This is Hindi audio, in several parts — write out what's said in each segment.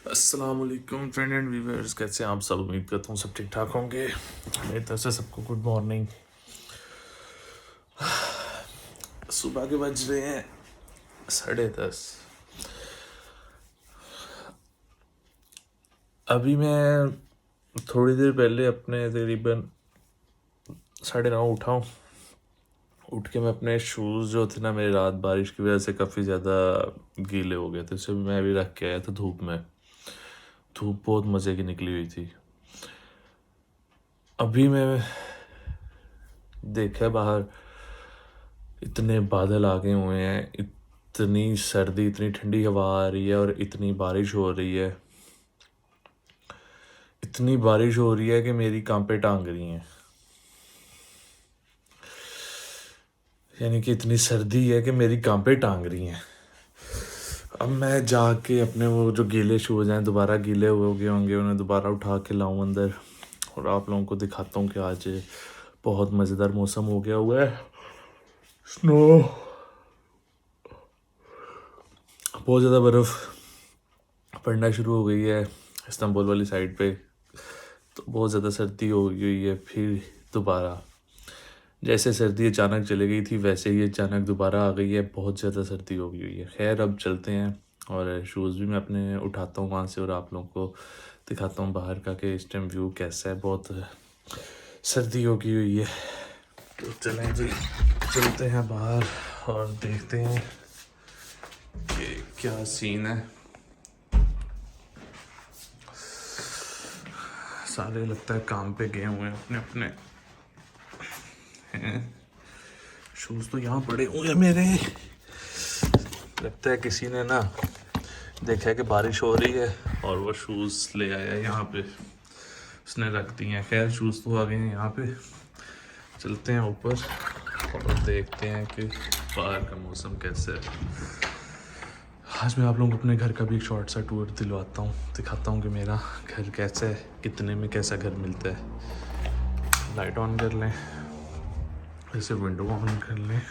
अस्सलाम वालेकुम फ्रेंड एंड व्यूअर्स, कैसे हैं आप सब। उम्मीद करता हूँ सब ठीक ठाक होंगे। मेरी तरफ से सबको गुड मॉर्निंग। सुबह के बज रहे हैं 10:30। अभी मैं थोड़ी देर पहले अपने तकरीबन 9:30 उठा हूँ। उठ के मैं अपने शूज़ जो थे ना, मेरी रात बारिश की वजह से काफ़ी ज़्यादा गीले हो गए थे, उसे भी मैं अभी रख के आया था धूप में। धूप बहुत मज़े की निकली हुई थी। अभी मैं देखा बाहर इतने बादल आ गए हुए हैं, इतनी सर्दी, इतनी ठंडी हवा आ रही है और इतनी बारिश हो रही है। इतनी बारिश हो रही है कि मेरी कांपे टांग रही हैं। यानी कि इतनी सर्दी है कि मेरी कांपे टांग रही हैं। अब मैं जाके अपने वो जो गीले शूज़ हैं, दोबारा गीले हो गए होंगे, उन्हें दोबारा उठा के लाऊं अंदर और आप लोगों को दिखाता हूँ कि आज बहुत मज़ेदार मौसम हो गया हुआ है। स्नो, बहुत ज़्यादा बर्फ़ पड़ना शुरू हो गई है इस्तांबुल वाली साइड पे, तो बहुत ज़्यादा सर्दी हो गई हुई है। फिर दोबारा जैसे सर्दी अचानक चली गई थी वैसे ही अचानक दोबारा आ गई है, बहुत ज़्यादा सर्दी हो गई हुई है। खैर, अब चलते हैं और शूज़ भी मैं अपने उठाता हूँ वहाँ से और आप लोगों को दिखाता हूँ बाहर का कि इस टाइम व्यू कैसा है। बहुत सर्दी हो गई हुई है, तो चलें जी, चलते हैं बाहर और देखते हैं कि क्या सीन है। सारे लगता है काम पे गए हुए हैं अपने अपने। हैं शूज़ तो यहाँ पड़े हुए हैं मेरे। लगता है किसी ने ना देखा है कि बारिश हो रही है और वो शूज़ ले आया यहाँ पे, उसने रख दिए हैं। खैर, शूज़ तो आ गए हैं यहाँ पे। चलते हैं ऊपर और देखते हैं कि बाहर का मौसम कैसा है। आज मैं आप लोगों को अपने घर का भी एक शॉर्ट सा टूर दिलवाता हूँ, दिखाता हूँ कि मेरा घर कैसा है, कितने में कैसा घर मिलता है। लाइट ऑन कर लें, ऐसे विंडो ऑन कर लें।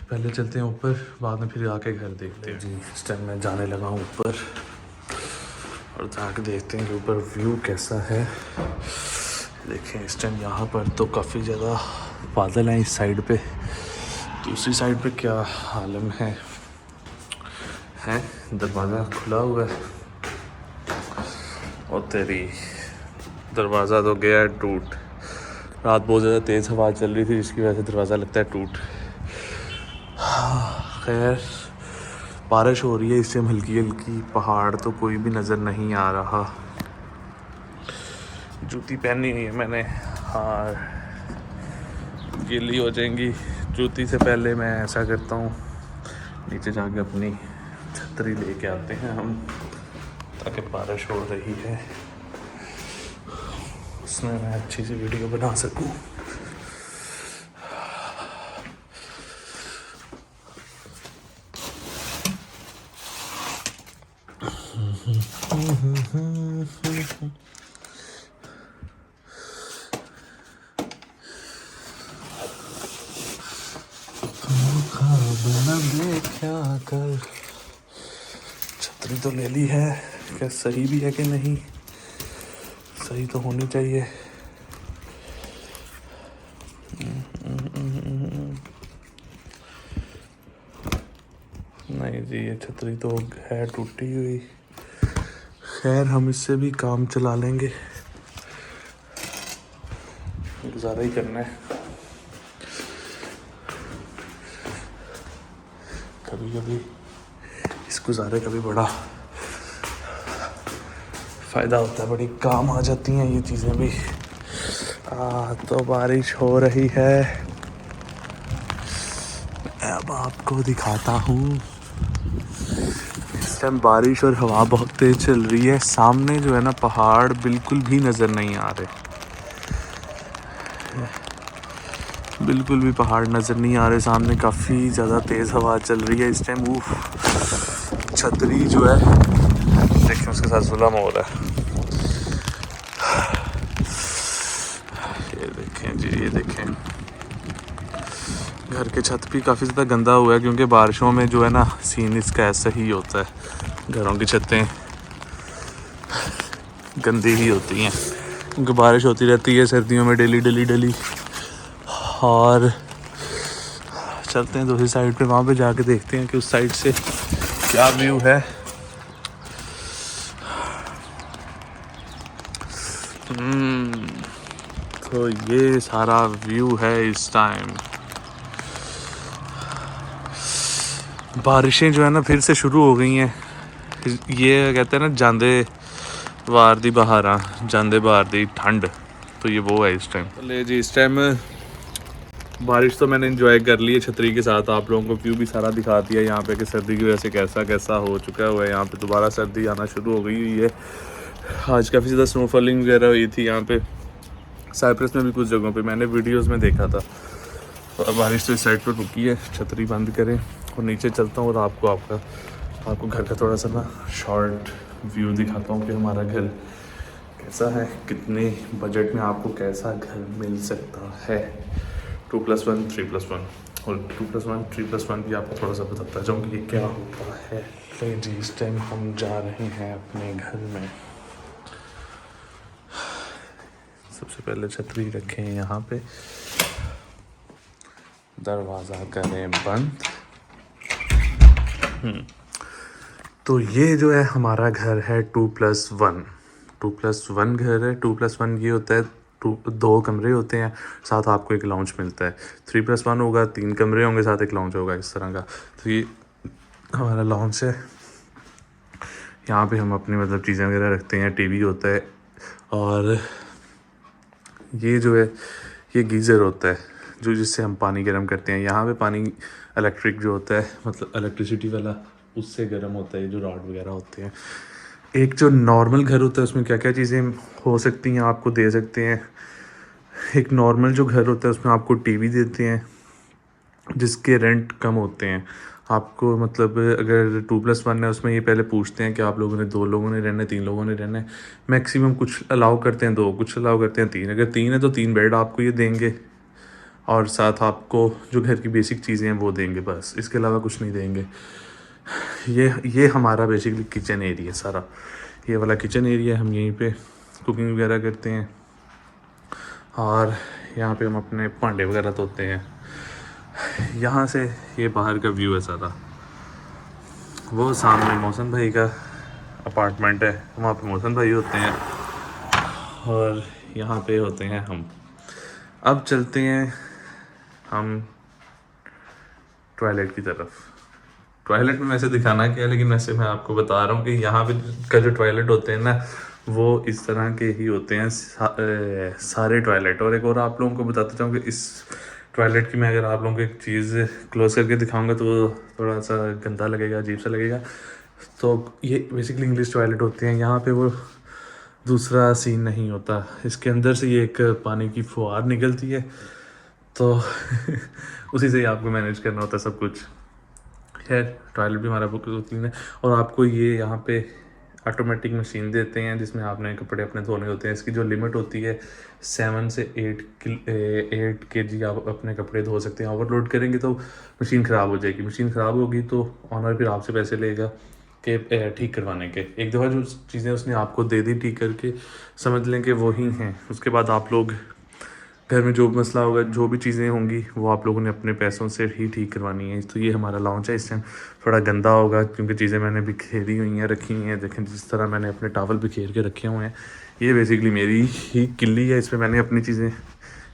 पहले चलते हैं ऊपर, बाद में फिर आके घर देखते हैं जी। इस टाइम मैं जाने लगा हूँ ऊपर और जाके देखते हैं कि ऊपर व्यू कैसा है। देखें, इस टाइम यहाँ पर तो काफ़ी ज़्यादा बादल हैं इस साइड पे, दूसरी साइड पे क्या आलम है। दरवाज़ा खुला हुआ है और तेरी दरवाज़ा तो गया है टूट। रात बहुत ज़्यादा तेज़ हवा चल रही थी जिसकी वजह से दरवाज़ा लगता है टूट। खैर, बारिश हो रही है इस टाइम हल्की हल्की। पहाड़ तो कोई भी नज़र नहीं आ रहा। जूती पहनी हुई है मैंने, हाँ गीली हो जाएंगी। जूती से पहले मैं ऐसा करता हूँ, नीचे जाके अपनी छतरी लेके आते हैं हम, ताकि बारिश हो रही है उसमें मैं अच्छी सी वीडियो बना सकूँ। क्या कर, छतरी तो ले ली है, क्या सही भी है कि नहीं? सही तो होनी चाहिए। नहीं जी, ये छतरी तो है टूटी हुई। खैर, हम इससे भी काम चला लेंगे, गुजारा ही करना है। कभी कभी इस गुजारे का भी बड़ा फ़ायदा होता है, बड़ी काम आ जाती हैं ये चीज़ें भी। तो बारिश हो रही है, अब आपको दिखाता हूँ। इस टाइम बारिश और हवा बहुत तेज़ चल रही है। सामने जो है ना, पहाड़ बिल्कुल भी नज़र नहीं आ रहे, बिल्कुल भी पहाड़ नज़र नहीं आ रहे सामने। काफ़ी ज़्यादा तेज़ हवा चल रही है इस टाइम। छतरी जो है, देखें उसके साथ जुल्म हो रहा है। ये देखें जी, ये देखें, घर के छत भी काफ़ी ज़्यादा गंदा हुआ है क्योंकि बारिशों में जो है ना सीन इसका ऐसा ही होता है, घरों की छतें गंदी ही होती हैं क्योंकि बारिश होती रहती है सर्दियों में डेली डेली डेली। और चलते हैं दूसरी साइड पे, वहाँ पे जाके देखते हैं कि उस साइड से क्या व्यू है। तो ये सारा व्यू है इस टाइम। बारिशें जो है ना फिर से शुरू हो गई हैं। ये कहते हैं ना जांदे वार दी बहारा, जांदे बहार दी ठंड, तो ये वो है इस टाइम। ले जी इस टाइम बारिश तो मैंने एंजॉय कर ली है छतरी के साथ, आप लोगों को व्यू भी सारा दिखा दिया यहाँ पे कि सर्दी की वजह से कैसा कैसा हो चुका हुआ है। यहाँ पे दोबारा सर्दी आना शुरू हो गई हुई है। आज काफ़ी ज़्यादा स्नोफॉलिंग वगैरह हुई थी यहाँ पे, साइप्रस में भी कुछ जगहों पे मैंने वीडियोस में देखा था। और बारिश तो इस साइड पर रुकी है, छतरी बंद करें और नीचे चलता हूँ और आपको घर का थोड़ा सा ना शॉर्ट व्यू दिखाता हूँ कि हमारा घर कैसा है, कितने बजट में आपको कैसा घर मिल सकता है। 2+1 3+1 और 2+1 3+1 भी आपको थोड़ा सा बताता जाऊँ कि ये क्या होता है। तो जी इस टाइम हम जा रहे हैं अपने घर में। सबसे पहले छतरी रखें यहाँ पे, दरवाज़ा करें बंद। तो ये जो है हमारा घर है 2+1 घर है। 2+1 ये होता है 2 कमरे होते हैं, साथ आपको एक लाउंज मिलता है। 3+1 होगा 3 कमरे होंगे, साथ एक लाउंज होगा इस तरह का। तो ये हमारा लाउंज है, यहाँ पे हम अपनी मतलब चीज़ें वगैरह रखते हैं, टीवी होता है। और ये जो है ये गीज़र होता है जो जिससे हम पानी गर्म करते हैं। यहाँ पे पानी इलेक्ट्रिक जो होता है मतलब इलेक्ट्रिसिटी वाला, उससे गर्म होता है, जो रॉड वगैरह होते हैं। एक जो नॉर्मल घर होता है उसमें क्या क्या चीज़ें हो सकती हैं आपको दे सकते हैं। एक नॉर्मल जो घर होता है उसमें आपको टीवी देते हैं जिसके रेंट कम होते हैं आपको। मतलब अगर 2+1 है उसमें ये पहले पूछते हैं कि आप लोगों ने 2 लोगों ने रहना है, 3 लोगों ने रहना है। मैक्सिमम कुछ अलाउ करते हैं 2, कुछ अलाउ करते हैं 3। अगर 3 है तो 3 बेड आपको ये देंगे और साथ आपको जो घर की बेसिक चीज़ें हैं वो देंगे, बस इसके अलावा कुछ नहीं देंगे। ये हमारा बेसिकली किचन एरिया सारा, ये वाला किचन एरिया। हम यहीं पे कुकिंग वगैरह करते हैं और यहाँ पे हम अपने भांडे वगैरह धोते हैं। यहाँ से ये बाहर का व्यू है सारा। वो सामने मौसम भाई का अपार्टमेंट है, वहाँ पे मौसम भाई होते हैं और यहाँ पे होते हैं हम। अब चलते हैं हम टॉयलेट की तरफ। टॉयलेट में वैसे दिखाना क्या है, लेकिन वैसे मैं आपको बता रहा हूँ कि यहाँ पे का जो टॉयलेट होते हैं ना वो इस तरह के ही होते हैं सारे टॉयलेट। और एक और आप लोगों को बताता चाहूँ कि इस टॉयलेट की मैं अगर आप लोगों को एक चीज़ क्लोज करके दिखाऊंगा तो वो थोड़ा सा गंदा लगेगा, अजीब सा लगेगा। तो ये बेसिकली इंग्लिश टॉयलेट होते हैं, यहाँ पे वो दूसरा सीन नहीं होता। इसके अंदर से ये एक पानी की फुहार निकलती है तो उसी से ही आपको मैनेज करना होता है सब कुछ। खैर टॉयलेट भी हमारा बहुत क्लीन है। और आपको ये यहाँ पे ऑटोमेटिक मशीन देते हैं जिसमें आपने कपड़े अपने धोने होते हैं। इसकी जो लिमिट होती है 7 से 8 kg आप अपने कपड़े धो सकते हैं। ओवरलोड करेंगे तो मशीन ख़राब हो जाएगी। मशीन ख़राब होगी तो ऑनर फिर आपसे पैसे लेगा कि ठीक करवाने के। एक दफ़ा जो चीज़ें उसने आपको दे दी ठीक करके, समझ लें कि वही हैं। उसके बाद आप लोग घर में जो मसला होगा, जो भी चीज़ें होंगी वो आप लोगों ने अपने पैसों से ही ठीक करवानी है। तो ये हमारा लाउंज है। इस टाइम थोड़ा गंदा होगा क्योंकि चीज़ें मैंने बिखेरी हुई हैं, रखी हुई हैं। देखें जिस तरह मैंने अपने टावल बिखेर के रखे हुए हैं, ये बेसिकली मेरी ही किल्ली है। इसमें मैंने अपनी चीज़ें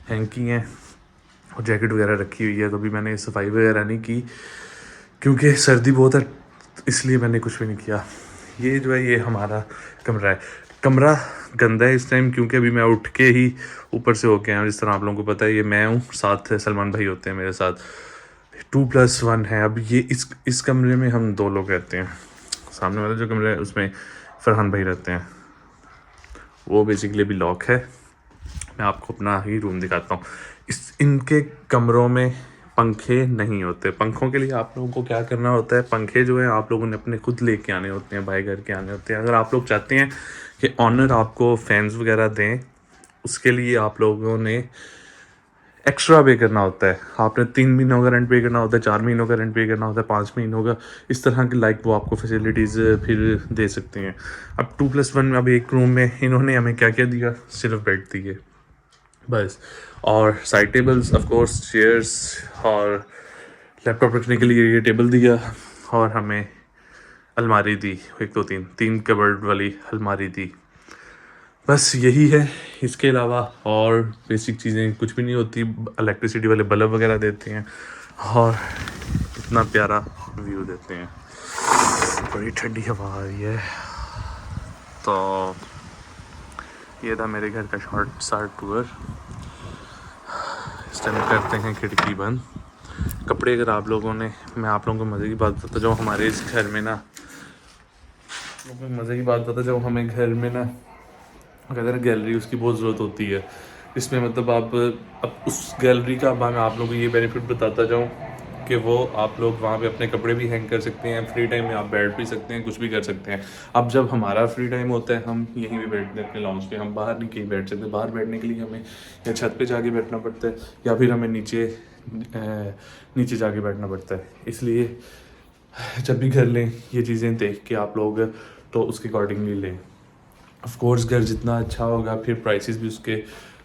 हैंग की हैं और जैकेट वगैरह रखी हुई है। तो अभी मैंने सफाई वगैरह नहीं की क्योंकि सर्दी बहुत है, इसलिए मैंने कुछ भी नहीं किया। ये जो है ये हमारा कमरा है। कमरा गंदा है इस टाइम क्योंकि अभी मैं उठ के ही ऊपर से होके आया। जिस तरह आप लोगों को पता है ये मैं हूँ, साथ सलमान भाई होते हैं मेरे साथ। 2+1 है। अब ये इस कमरे में हम 2 लोग रहते हैं। सामने वाला जो कमरा है उसमें फरहान भाई रहते हैं, वो बेसिकली अभी लॉक है। मैं आपको अपना ही रूम दिखाता हूँ। इनके कमरों में पंखे नहीं होते। पंखों के लिए आप लोगों को क्या करना होता है, पंखे जो है आप लोगों ने अपने खुद लेके आने होते हैं, बाय करके आने होते हैं। अगर आप लोग चाहते हैं कि ऑनर आपको फैंस वगैरह दें, उसके लिए आप लोगों ने एक्स्ट्रा पे करना होता है। आपने 3 महीनों का रेंट पे करना होता है, 4 महीनों का रेंट पे करना होता है, 5 महीनों का, इस तरह की लाइक वो आपको फैसिलिटीज़ फिर दे सकते हैं। अब 2+1 में अब एक रूम में इन्होंने हमें क्या क्या दिया, सिर्फ बेड दिए बस, और side tables of course, chairs, और लैपटॉप रखने के लिए ये टेबल दिया, और हमें अलमारी दी, 1 2 3 कबर्ड वाली अलमारी दी। बस यही है, इसके अलावा और बेसिक चीज़ें कुछ भी नहीं होती। इलेक्ट्रिसिटी वाले बल्ब वगैरह देते हैं और इतना प्यारा व्यू देते हैं, बड़ी ठंडी हवा आ रही है। तो ये था मेरे घर का शॉर्ट सा टूर। इस टाइम करते हैं खिड़की बंद। कपड़े अगर आप लोगों ने, मैं आप लोगों को मज़े की बात बताता जब हमारे इस घर में ना, मज़े की बात बताता जब हमें घर में ना कहते हैं गैलरी, उसकी बहुत ज़रूरत होती है। इसमें मतलब आप अब उस गैलरी का मैं आप लोगों को ये बेनिफिट बताता जाऊँ कि वो आप लोग वहाँ पे अपने कपड़े भी हैंग कर सकते हैं, फ्री टाइम में आप बैठ भी सकते हैं, कुछ भी कर सकते हैं। अब जब हमारा फ्री टाइम होता है हम यहीं भी बैठते हैं अपने लॉन्च पे, हम बाहर नहीं कहीं बैठ सकते। बाहर बैठने के लिए हमें या छत पे जाके बैठना पड़ता है या फिर हमें नीचे जाके बैठना पड़ता है। इसलिए जब भी घर लें ये चीज़ें देख के आप लोग तो उसके अकॉर्डिंगली लें। ऑफ कोर्स घर जितना अच्छा होगा फिर प्राइसेस भी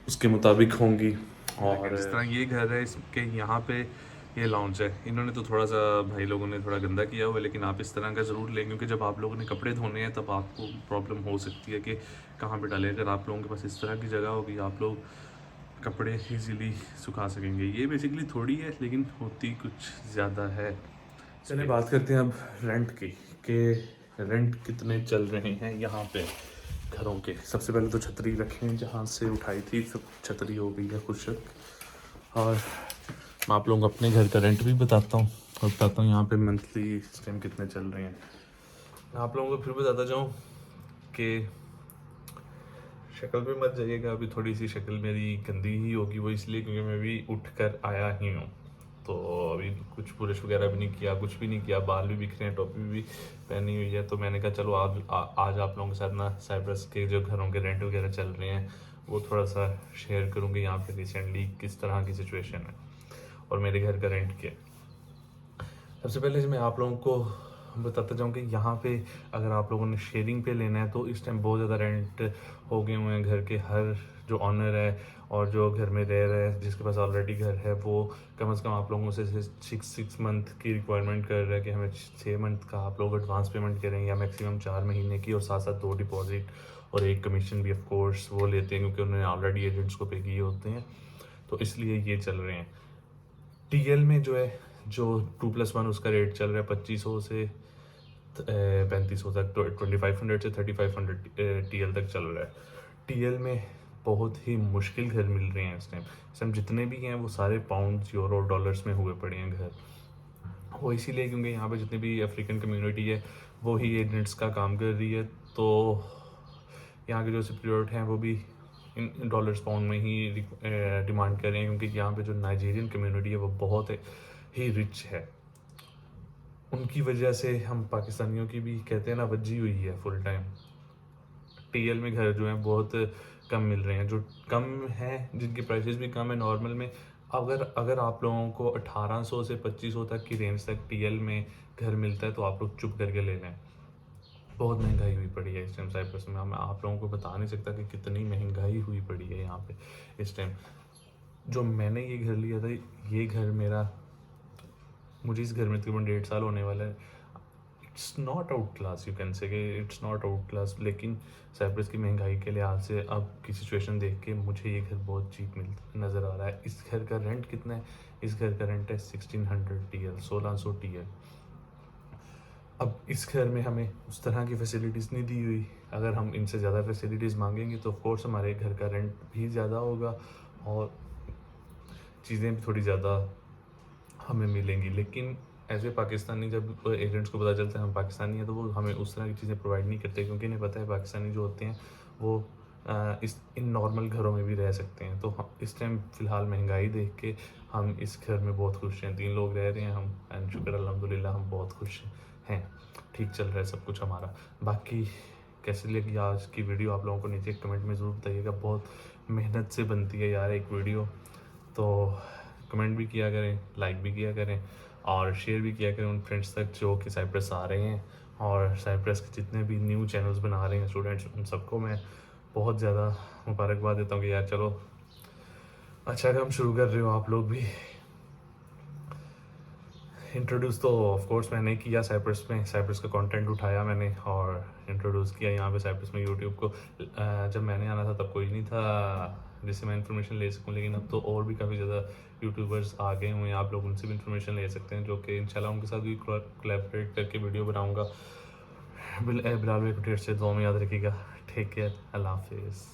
उसके मुताबिक होंगी। और जिस तरह ये घर है इसके यहाँ पे ये लॉन्च है, इन्होंने तो थोड़ा सा भाई लोगों ने थोड़ा गंदा किया हुआ है, लेकिन आप इस तरह का ज़रूर लें क्योंकि जब आप लोगों ने कपड़े धोने हैं तब आपको प्रॉब्लम हो सकती है कि कहाँ पे डालें। अगर आप लोगों के पास इस तरह की जगह होगी आप लोग कपड़े ईजीली सुखा सकेंगे। ये बेसिकली थोड़ी है लेकिन होती कुछ ज़्यादा है। चलिए बात करते हैं अब रेंट की, कि रेंट कितने चल रहे हैं यहाँ पे घरों के। सबसे पहले तो छतरी रखें, जहाँ से उठाई थी सब छतरी हो गई है खुशक। और मैं आप लोगों को अपने घर का रेंट भी बताता हूँ और बताता हूँ यहाँ पे मंथली इस टाइम कितने चल रहे हैं। मैं आप लोगों को फिर बताता जाऊँ कि शक्ल पे मत जाइएगा, अभी थोड़ी सी शक्ल मेरी गंदी ही होगी, वो इसलिए क्योंकि मैं भी उठ कर आया ही हूँ। तो अभी कुछ ब्रश वगैरह भी नहीं किया, कुछ भी नहीं किया, बाल भी बिखरे हैं, टोपी भी पहनी हुई है। तो मैंने कहा चलो आज आप लोगों के साथ ना साइप्रस के जो घरों के रेंट वगैरह चल रहे हैं वो थोड़ा सा शेयर करूँगी यहाँ पे रिसेंटली किस तरह की सिचुएशन है और मेरे घर का रेंट क्या है। सबसे पहले मैं आप लोगों को बताता जाऊँ कि यहाँ पे अगर आप लोगों ने शेयरिंग पे लेना है तो इस टाइम बहुत ज़्यादा रेंट हो गए हुए हैं घर के। हर जो ऑनर है और जो घर में रह रहा है जिसके पास ऑलरेडी घर है वो कम से कम आप लोगों से 6 मंथ की रिक्वायरमेंट कर रहा है कि हमें 6 मंथ का आप लोग एडवांस पेमेंट करें या मैक्सिमम 4 महीने की, और साथ साथ 2 डिपॉजिट और 1 कमीशन भी ऑफ कोर्स वो लेते हैं क्योंकि उन्होंने ऑलरेडी एजेंट्स को पे किए होते हैं। तो इसलिए ये चल रहे हैं। टीएल में जो है जो 2+1 उसका रेट चल रहा है 2500 से 3500 तक, 2500 से 3500 टीएल तक चल रहा है। टीएल में बहुत ही मुश्किल घर मिल रहे हैं इस टाइम जितने भी हैं वो सारे पाउंड यूरो डॉलर्स में हुए पड़े हैं घर। वो इसीलिए क्योंकि यहाँ पे जितनी भी अफ्रीकन कम्युनिटी है वो ही एजेंट्स का काम कर रही है। तो यहाँ के जो सिक्योरिटी हैं वो भी इन डॉलर्स पाउंड में ही डिमांड कर रहे हैं क्योंकि यहाँ पे जो नाइजीरियन कम्युनिटी है वो बहुत ही रिच है। उनकी वजह से हम पाकिस्तानियों की भी कहते हैं ना वज्जी हुई है फुल टाइम। टीएल में घर जो हैं बहुत कम मिल रहे हैं, जो कम हैं जिनकी प्राइसेस भी कम है नॉर्मल में। अगर आप लोगों को 1800 से 2500 तक की रेंज तक टीएल में घर मिलता है तो आप लोग चुप करके ले लें। बहुत महंगाई हुई पड़ी है इस टाइम साइप्रस में। मैं आप लोगों को बता नहीं सकता कि कितनी महंगाई हुई पड़ी है यहाँ पे इस टाइम। जो मैंने ये घर लिया था, ये घर मेरा, मुझे इस घर में तकरीबन 1.5 साल होने वाला है। It's not out class, you can say it's not out class, लेकिन साइप्रस की महंगाई के लिहाज से अब की सिचुएशन देख के मुझे ये घर बहुत चीप नज़र आ रहा है। इस घर का रेंट कितना है? इस घर का रेंट है 1600 टीएल, 1600 टीएल। अब इस घर में हमें उस तरह की फैसिलिटीज़ नहीं दी हुई। अगर हम इनसे ज़्यादा फैसिलिटीज़ मांगेंगे तो ऑफकोर्स हमारे घर का रेंट भी ज़्यादा होगा और चीज़ें भी थोड़ी ज़्यादा हमें मिलेंगी। लेकिन एज ए पाकिस्तानी जब एजेंट्स को पता चलता है हम पाकिस्तानी हैं तो वो हमें उस तरह की चीज़ें प्रोवाइड नहीं करते क्योंकि इन्हें पता है पाकिस्तानी जो होते हैं वो इन नॉर्मल घरों में भी रह सकते हैं। तो हम इस टाइम फ़िलहाल महंगाई देख के हम इस घर में बहुत खुश हैं। 3 लोग रह रहे हैं हम, एंड शुक्र अल्हम्दुलिल्लाह हम बहुत खुश हैं। ठीक चल रहा है सब कुछ हमारा। बाकी कैसी लगी आज की वीडियो आप लोगों को नीचे कमेंट में ज़रूर बताइएगा। बहुत मेहनत से बनती है यार एक वीडियो, तो कमेंट भी किया करें, लाइक भी किया करें और शेयर भी किया करें उन फ्रेंड्स तक जो कि साइप्रस आ रहे हैं। और साइप्रस के जितने भी न्यू चैनल्स बना रहे हैं स्टूडेंट्स, उन सबको मैं बहुत ज़्यादा मुबारकबाद देता हूँ कि यार चलो अच्छा काम शुरू कर रहे हो आप लोग भी। इंट्रोड्यूस तो ऑफ कोर्स मैंने किया साइप्रस में, साइप्रस का कंटेंट उठाया मैंने और इंट्रोड्यूस किया यहाँ पे साइप्रस में यूट्यूब को। जब मैंने आना था तब कोई नहीं था जिससे मैं इन्फॉर्मेशन ले सकूँ, लेकिन अब तो और भी काफ़ी ज़्यादा यूट्यूबर्स आ गए हुए हैं, आप लोग उनसे भी इन्फॉर्मेशन ले सकते हैं, जो कि इंशाल्लाह उनके साथ भी कोलैबोरेट करके वीडियो बनाऊँगा। बिलाल भाई को ढेर से दुआ में याद रखिएगा। टेक केयर, अल्लाह हाफिज़।